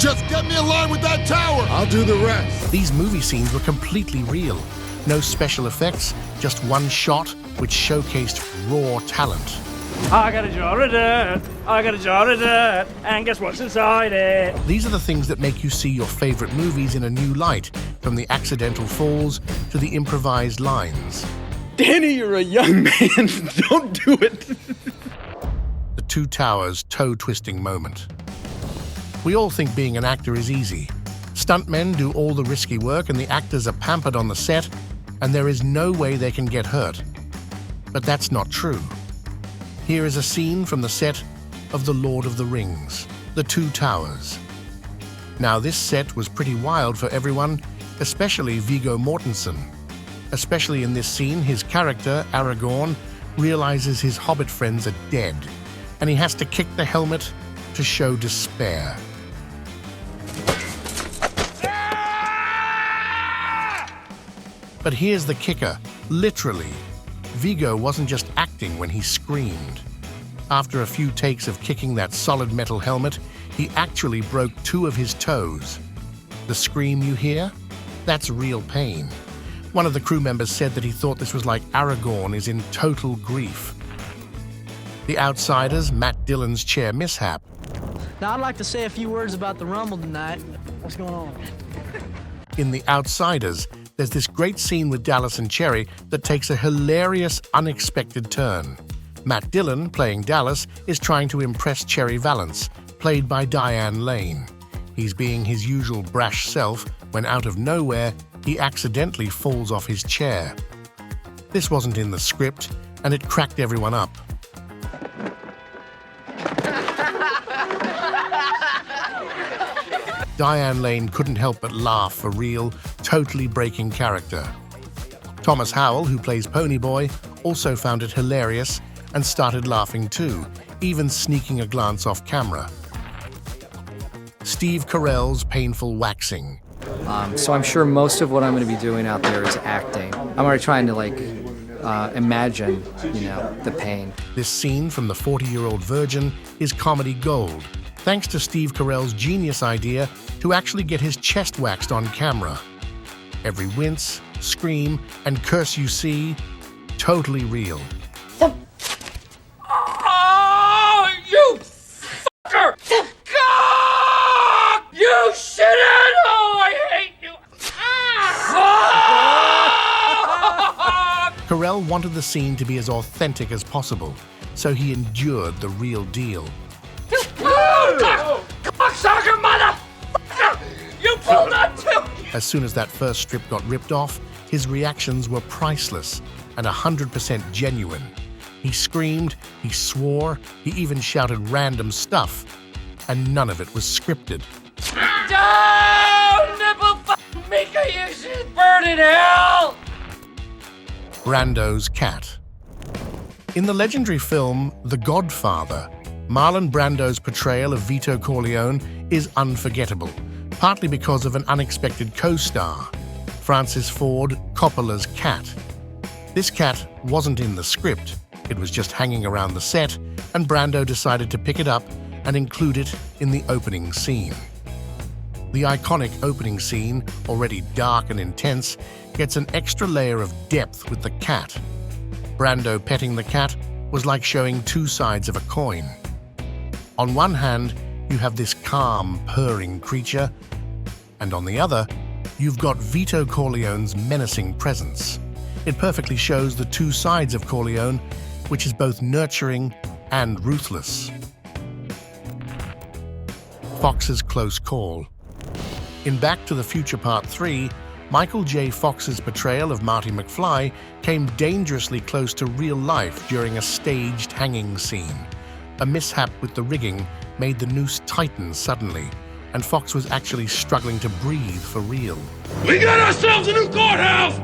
Just get me in line with that tower. I'll do the rest. These movie scenes were completely real. No special effects, just one shot which showcased raw talent. I got a jar of dirt, I got a jar of dirt, and guess what's inside it? These are the things that make you see your favorite movies in a new light, from the accidental falls to the improvised lines. Danny, you're a young man. Don't do it. The Two Towers toe-twisting moment. We all think being an actor is easy. Stuntmen do all the risky work and the actors are pampered on the set, and there is no way they can get hurt. But that's not true. Here is a scene from the set of The Lord of the Rings, The Two Towers. Now this set was pretty wild for everyone, especially Viggo Mortensen. Especially in this scene, his character, Aragon, realizes his hobbit friends are dead, and he has to kick the helmet to show despair. But here's the kicker, literally. Viggo wasn't just acting when he screamed. After a few takes of kicking that solid metal helmet, he actually broke 2 of his toes. The scream you hear? That's real pain. One of the crew members said that he thought this was like Aragon is in total grief. The Outsiders, Matt Dillon's chair mishap. Now I'd like to say a few words about the Rumble tonight. What's going on? In The Outsiders, there's this great scene with Dallas and Cherry that takes a hilarious, unexpected turn. Matt Dillon, playing Dallas, is trying to impress Cherry Valance, played by Diane Lane. He's being his usual brash self when out of nowhere, he accidentally falls off his chair. This wasn't in the script, and it cracked everyone up. Diane Lane couldn't help but laugh for real, totally breaking character. Thomas Howell, who plays Ponyboy, also found it hilarious and started laughing too, even sneaking a glance off camera. Steve Carell's painful waxing. So I'm sure most of what I'm going to be doing out there is acting. I'm already trying to imagine, the pain. This scene from The 40-Year-Old Virgin is comedy gold, thanks to Steve Carell's genius idea to actually get his chest waxed on camera. Every wince, scream, and curse you see, totally real. Oh, you fucker! God! You shit-in! Oh, I hate you! Carell wanted the scene to be as authentic as possible, so he endured the real deal. Cocksucker motherfucker! You pulled up too! As soon as that first strip got ripped off, his reactions were priceless and 100% genuine. He screamed, he swore, he even shouted random stuff, and none of it was scripted. Oh, nipple fucking Mika, you should burn in hell! Brando's cat. In the legendary film The Godfather, Marlon Brando's portrayal of Vito Corleone is unforgettable, partly because of an unexpected co-star, Francis Ford Coppola's cat. This cat wasn't in the script, it was just hanging around the set, and Brando decided to pick it up and include it in the opening scene. The iconic opening scene, already dark and intense, gets an extra layer of depth with the cat. Brando petting the cat was like showing 2 sides of a coin. On one hand, you have this calm, purring creature, and on the other, you've got Vito Corleone's menacing presence. It perfectly shows the 2 sides of Corleone, which is both nurturing and ruthless. Fox's close call. In Back to the Future Part 3, Michael J. Fox's portrayal of Marty McFly came dangerously close to real life during a staged hanging scene. A mishap with the rigging made the noose tighten suddenly, and Fox was actually struggling to breathe for real. We got ourselves a new courthouse!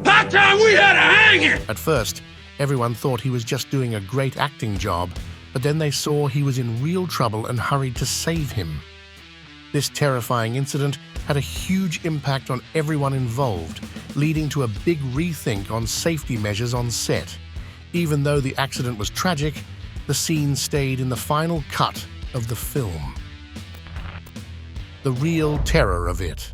Hot time we had a hanging! At first, everyone thought he was just doing a great acting job, but then they saw he was in real trouble and hurried to save him. This terrifying incident had a huge impact on everyone involved, leading to a big rethink on safety measures on set. Even though the accident was tragic, the scene stayed in the final cut of the film. the real terror of it.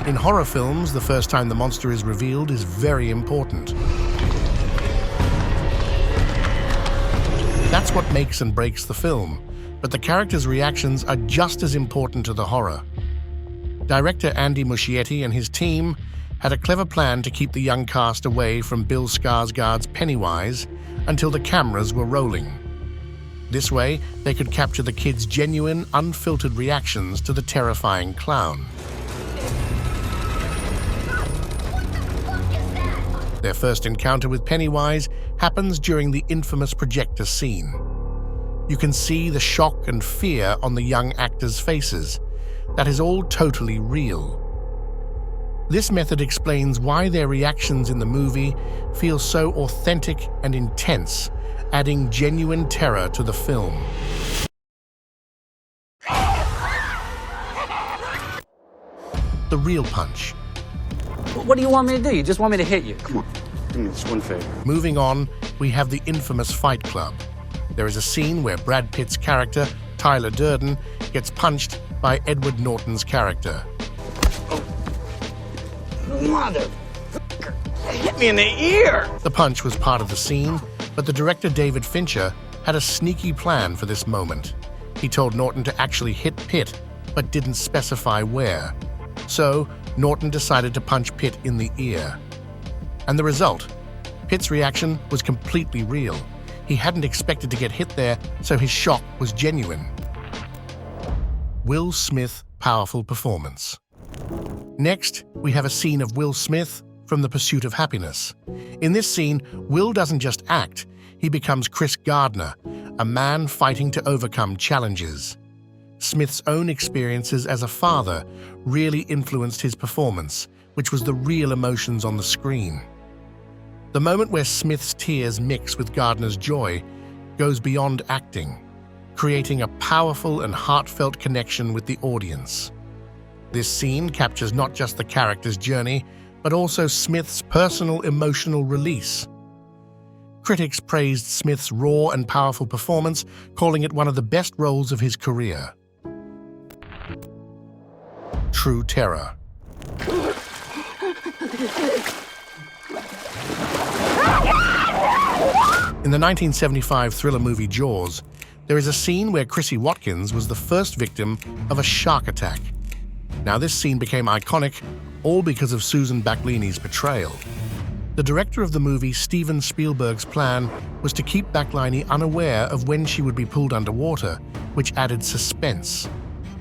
In horror films, the first time the monster is revealed is very important. That's what makes and breaks the film, but the characters' reactions are just as important to the horror. Director Andy Muschietti and his team had a clever plan to keep the young cast away from Bill Skarsgård's Pennywise until the cameras were rolling. This way, they could capture the kids' genuine, unfiltered reactions to the terrifying clown. Their first encounter with Pennywise happens during the infamous projector scene. You can see the shock and fear on the young actors' faces. That is all totally real. This method explains why their reactions in the movie feel so authentic and intense, adding genuine terror to the film. The real punch. What do you want me to do? You just want me to hit you? Come on, do me this one favor. Moving on, we have the infamous Fight Club. There is a scene where Brad Pitt's character, Tyler Durden, gets punched by Edward Norton's character. Motherfucker! Hit me in the ear! The punch was part of the scene, but the director David Fincher had a sneaky plan for this moment. He told Norton to actually hit Pitt, but didn't specify where. So, Norton decided to punch Pitt in the ear. And the result? Pitt's reaction was completely real. He hadn't expected to get hit there, so his shock was genuine. Will Smith, powerful performance. Next, we have a scene of Will Smith from The Pursuit of Happiness. In this scene, Will doesn't just act, he becomes Chris Gardner, a man fighting to overcome challenges. Smith's own experiences as a father really influenced his performance, which was the real emotions on the screen. The moment where Smith's tears mix with Gardner's joy goes beyond acting, creating a powerful and heartfelt connection with the audience. This scene captures not just the character's journey, but also Smith's personal emotional release. Critics praised Smith's raw and powerful performance, calling it one of the best roles of his career. True terror. In the 1975 thriller movie Jaws, there is a scene where Chrissy Watkins was the first victim of a shark attack. Now, this scene became iconic, all because of Susan Backlini's portrayal. The director of the movie, Steven Spielberg's plan was to keep Backlini unaware of when she would be pulled underwater, which added suspense.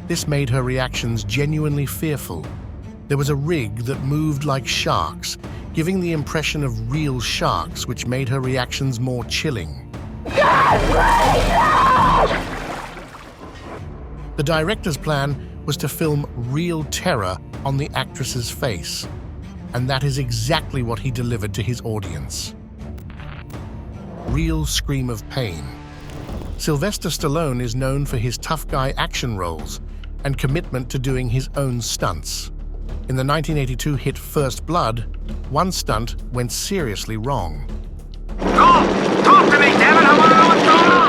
This made her reactions genuinely fearful. There was a rig that moved like sharks, giving the impression of real sharks, which made her reactions more chilling. The director's plan was to film real terror on the actress's face, and that is exactly what he delivered to his audience. Real scream of pain. Sylvester Stallone is known for his tough guy action roles and commitment to doing his own stunts. In the 1982 hit First Blood, one stunt went seriously wrong. Talk to me, damn it! I want to know what's going on!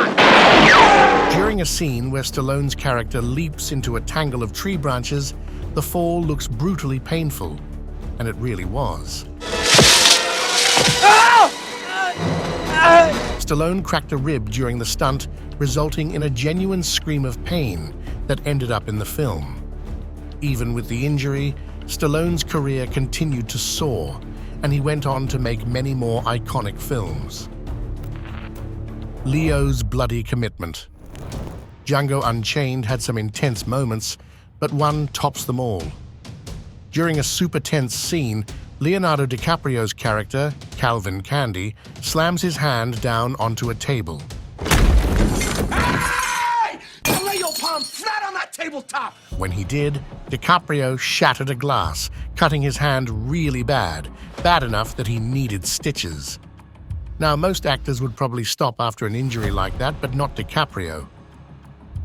During a scene where Stallone's character leaps into a tangle of tree branches, the fall looks brutally painful, and it really was. Stallone cracked a rib during the stunt, resulting in a genuine scream of pain that ended up in the film. Even with the injury, Stallone's career continued to soar, and he went on to make many more iconic films. Leo's bloody commitment. Django Unchained had some intense moments, but one tops them all. During a super tense scene, Leonardo DiCaprio's character, Calvin Candy, slams his hand down onto a table. Hey! Lay your palm flat on that tabletop! When he did, DiCaprio shattered a glass, cutting his hand really bad enough that he needed stitches. Now, most actors would probably stop after an injury like that, but not DiCaprio.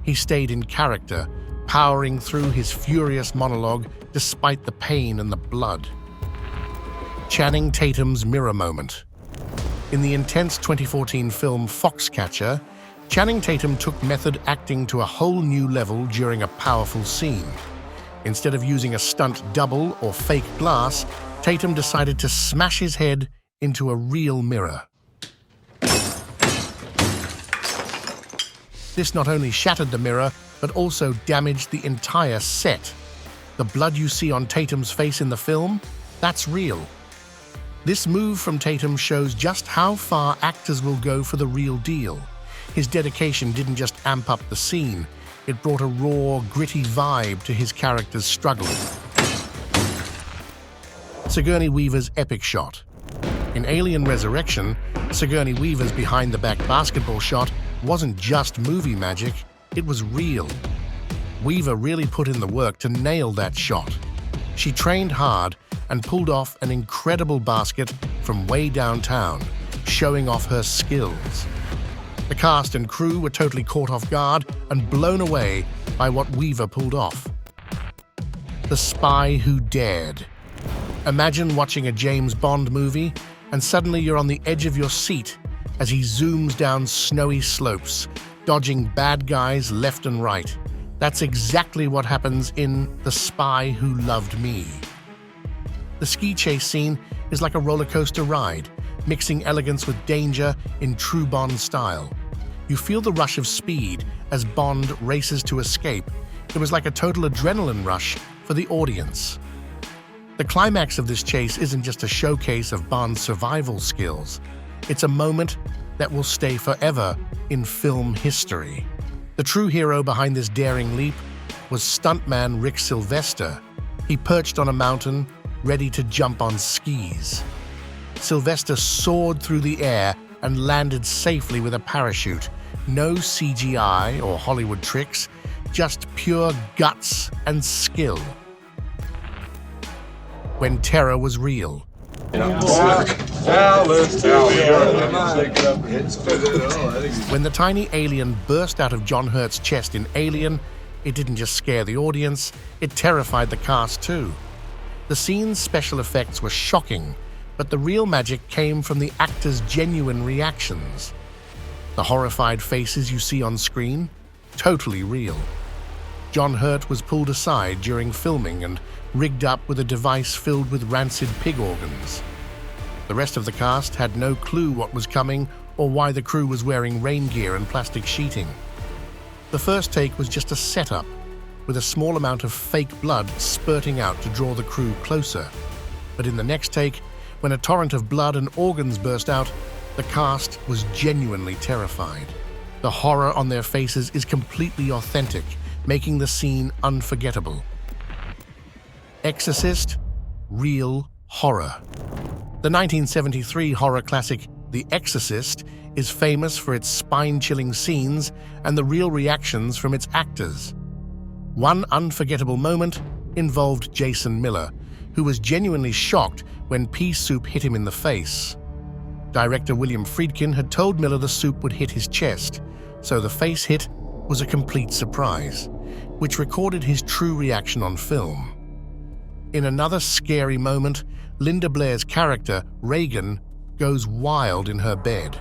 He stayed in character, powering through his furious monologue despite the pain and the blood. Channing Tatum's mirror moment. In the intense 2014 film Foxcatcher, Channing Tatum took method acting to a whole new level during a powerful scene. Instead of using a stunt double or fake glass, Tatum decided to smash his head into a real mirror. This not only shattered the mirror, but also damaged the entire set. The blood you see on Tatum's face in the film, that's real. This move from Tatum shows just how far actors will go for the real deal. His dedication didn't just amp up the scene, it brought a raw, gritty vibe to his character's struggle. Sigourney Weaver's epic shot. In Alien Resurrection, Sigourney Weaver's behind-the-back basketball shot wasn't just movie magic, it was real. Weaver really put in the work to nail that shot. She trained hard and pulled off an incredible basket from way downtown, showing off her skills. The cast and crew were totally caught off guard and blown away by what Weaver pulled off. The Spy Who Dared. Imagine watching a James Bond movie and suddenly you're on the edge of your seat as he zooms down snowy slopes, dodging bad guys left and right. That's exactly what happens in The Spy Who Loved Me. The ski chase scene is like a roller coaster ride, mixing elegance with danger in true Bond style. You feel the rush of speed as Bond races to escape. It was like a total adrenaline rush for the audience. The climax of this chase isn't just a showcase of Bond's survival skills. It's a moment that will stay forever in film history. The true hero behind this daring leap was stuntman Rick Sylvester. He perched on a mountain, ready to jump on skis. Sylvester soared through the air and landed safely with a parachute. No CGI or Hollywood tricks, just pure guts and skill. When terror was real. When the tiny alien burst out of John Hurt's chest in Alien, it didn't just scare the audience, it terrified the cast too. The scene's special effects were shocking, but the real magic came from the actors' genuine reactions. The horrified faces you see on screen, totally real. John Hurt was pulled aside during filming and rigged up with a device filled with rancid pig organs. The rest of the cast had no clue what was coming or why the crew was wearing rain gear and plastic sheeting. The first take was just a setup, with a small amount of fake blood spurting out to draw the crew closer. But in the next take, when a torrent of blood and organs burst out, the cast was genuinely terrified. The horror on their faces is completely authentic, making the scene unforgettable. Exorcist, real horror. The 1973 horror classic The Exorcist is famous for its spine-chilling scenes and the real reactions from its actors. One unforgettable moment involved Jason Miller, who was genuinely shocked when pea soup hit him in the face. Director William Friedkin had told Miller the soup would hit his chest, so the face hit was a complete surprise, which recorded his true reaction on film. In another scary moment, Linda Blair's character, Reagan, goes wild in her bed.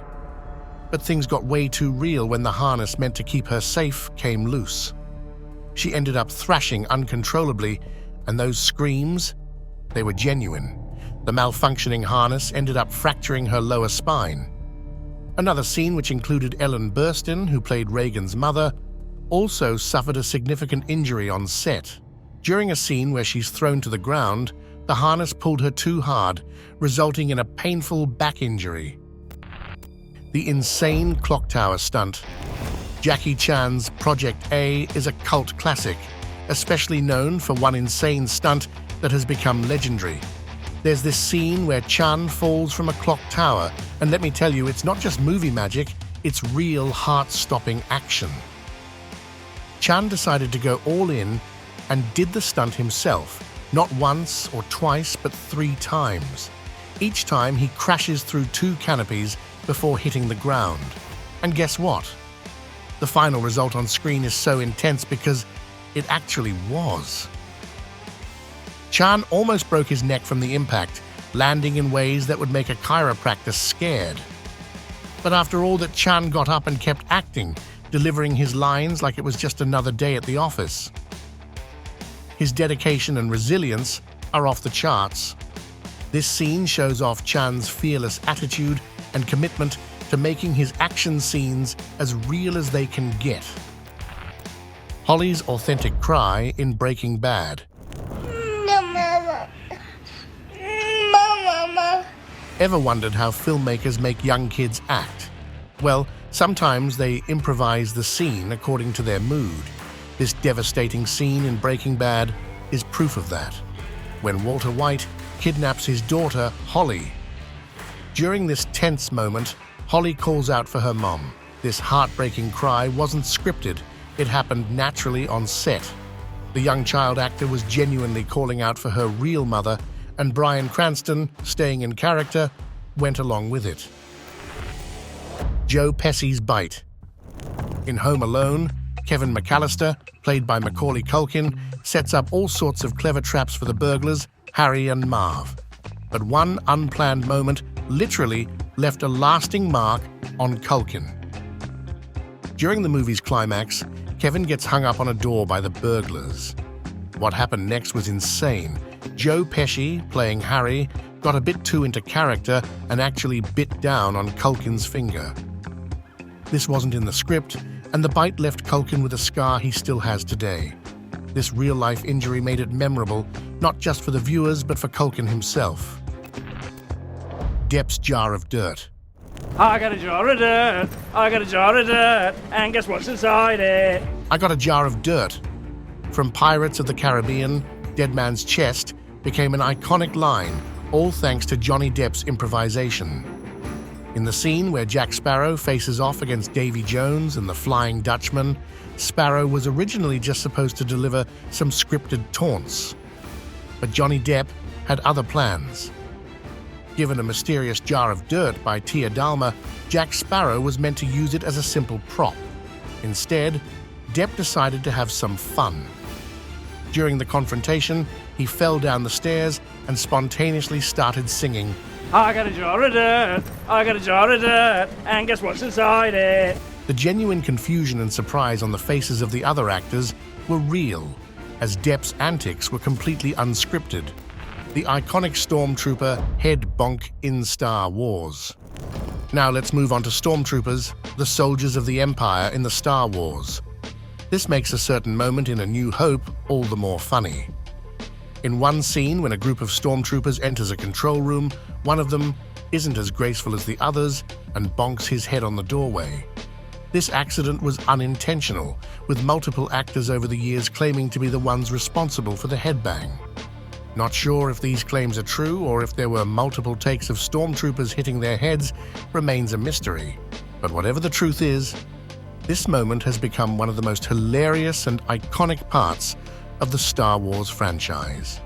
But things got way too real when the harness meant to keep her safe came loose. She ended up thrashing uncontrollably, and those screams, they were genuine. The malfunctioning harness ended up fracturing her lower spine. Another scene, which included Ellen Burstyn, who played Reagan's mother, also suffered a significant injury on set. During a scene where she's thrown to the ground, the harness pulled her too hard, resulting in a painful back injury. The insane clock tower stunt. Jackie Chan's Project A is a cult classic, especially known for one insane stunt that has become legendary. There's this scene where Chan falls from a clock tower, and let me tell you, it's not just movie magic, it's real heart-stopping action. Chan decided to go all in and did the stunt himself, not once or twice, but 3 times. Each time he crashes through 2 canopies before hitting the ground. And guess what? The final result on screen is so intense because it actually was. Chan almost broke his neck from the impact, landing in ways that would make a chiropractor scared. But after all that, Chan got up and kept acting, delivering his lines like it was just another day at the office. His dedication and resilience are off the charts. This scene shows off Chan's fearless attitude and commitment to making his action scenes as real as they can get. Holly's authentic cry in Breaking Bad. Mama. Ever wondered how filmmakers make young kids act? Well, sometimes they improvise the scene according to their mood. This devastating scene in Breaking Bad is proof of that, when Walter White kidnaps his daughter, Holly. During this tense moment, Holly calls out for her mom. This heartbreaking cry wasn't scripted. It happened naturally on set. The young child actor was genuinely calling out for her real mother, and Bryan Cranston, staying in character, went along with it. Joe Pesci's bite. In Home Alone, Kevin McAllister, played by Macaulay Culkin, sets up all sorts of clever traps for the burglars, Harry and Marv. But one unplanned moment literally left a lasting mark on Culkin. During the movie's climax, Kevin gets hung up on a door by the burglars. What happened next was insane. Joe Pesci, playing Harry, got a bit too into character and actually bit down on Culkin's finger. This wasn't in the script, and the bite left Culkin with a scar he still has today. This real-life injury made it memorable, not just for the viewers, but for Culkin himself. Depp's jar of dirt. I got a jar of dirt, I got a jar of dirt, and guess what's inside it? I got a jar of dirt. From Pirates of the Caribbean, Dead Man's Chest became an iconic line, all thanks to Johnny Depp's improvisation. In the scene where Jack Sparrow faces off against Davy Jones and the Flying Dutchman, Sparrow was originally just supposed to deliver some scripted taunts. But Johnny Depp had other plans. Given a mysterious jar of dirt by Tia Dalma, Jack Sparrow was meant to use it as a simple prop. Instead, Depp decided to have some fun. During the confrontation, he fell down the stairs and spontaneously started singing, I got a jar of dirt, I got a jar of dirt, and guess what's inside it? The genuine confusion and surprise on the faces of the other actors were real, as Depp's antics were completely unscripted. The iconic Stormtrooper head bonk in Star Wars. Now let's move on to Stormtroopers, the soldiers of the Empire in the Star Wars. This makes a certain moment in A New Hope all the more funny. In one scene, when a group of Stormtroopers enters a control room, one of them isn't as graceful as the others and bonks his head on the doorway. This accident was unintentional, with multiple actors over the years claiming to be the ones responsible for the headbang. Not sure if these claims are true or if there were multiple takes of Stormtroopers hitting their heads remains a mystery. But whatever the truth is, this moment has become one of the most hilarious and iconic parts of the Star Wars franchise.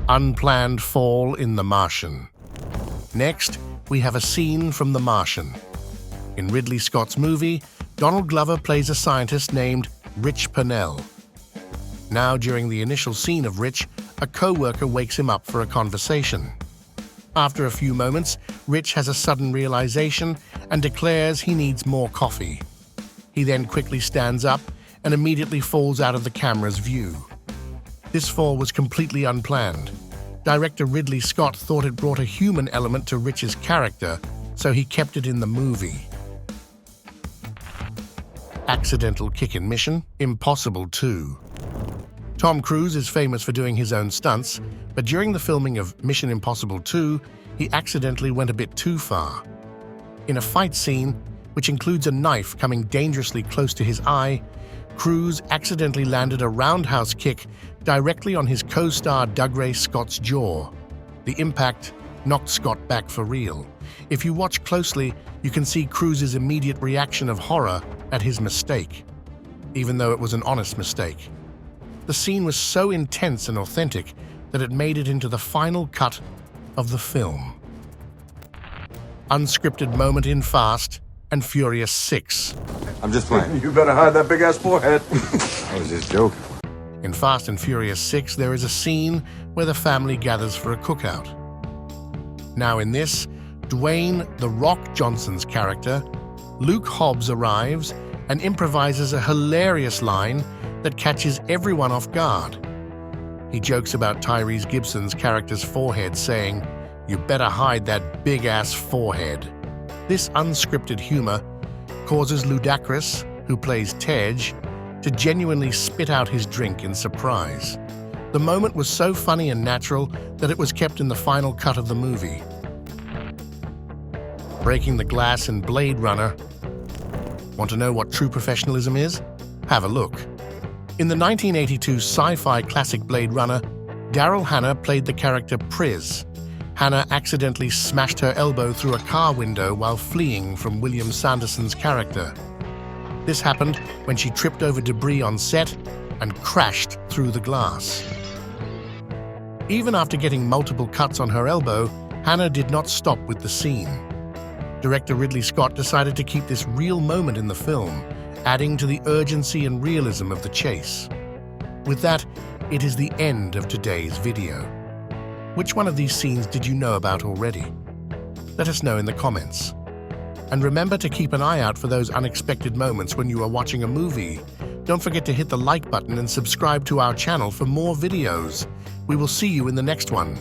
Unplanned fall in The Martian. Next, we have a scene from The Martian. In Ridley Scott's movie, Donald Glover plays a scientist named Rich Purnell. Now, during the initial scene of Rich, a co-worker wakes him up for a conversation. After a few moments, Rich has a sudden realization and declares he needs more coffee. He then quickly stands up and immediately falls out of the camera's view. This fall was completely unplanned. Director Ridley Scott thought it brought a human element to Rich's character, so he kept it in the movie. Accidental kick-in mission, Impossible 2. Tom Cruise is famous for doing his own stunts, but during the filming of Mission Impossible 2, he accidentally went a bit too far. In a fight scene, which includes a knife coming dangerously close to his eye, Cruise accidentally landed a roundhouse kick directly on his co-star Dougray Scott's jaw. The impact knocked Scott back for real. If you watch closely, you can see Cruise's immediate reaction of horror at his mistake, even though it was an honest mistake. The scene was so intense and authentic that it made it into the final cut of the film. Unscripted moment in Fast and Furious 6. I'm just playing. You better hide that big-ass forehead. I was just joking. In Fast and Furious 6, there is a scene where the family gathers for a cookout. Now in this, Dwayne "The Rock" Johnson's character, Luke Hobbs, arrives and improvises a hilarious line that catches everyone off guard. He jokes about Tyrese Gibson's character's forehead, saying, "You better hide that big-ass forehead." This unscripted humor causes Ludacris, who plays Tej, to genuinely spit out his drink in surprise. The moment was so funny and natural that it was kept in the final cut of the movie. Breaking the glass in Blade Runner. Want to know what true professionalism is? Have a look. In the 1982 sci-fi classic Blade Runner, Daryl Hannah played the character Priz. Hannah accidentally smashed her elbow through a car window while fleeing from William Sanderson's character. This happened when she tripped over debris on set and crashed through the glass. Even after getting multiple cuts on her elbow, Hannah did not stop with the scene. Director Ridley Scott decided to keep this real moment in the film, adding to the urgency and realism of the chase. With that, it is the end of today's video. Which one of these scenes did you know about already? Let us know in the comments. And remember to keep an eye out for those unexpected moments when you are watching a movie. Don't forget to hit the like button and subscribe to our channel for more videos. We will see you in the next one.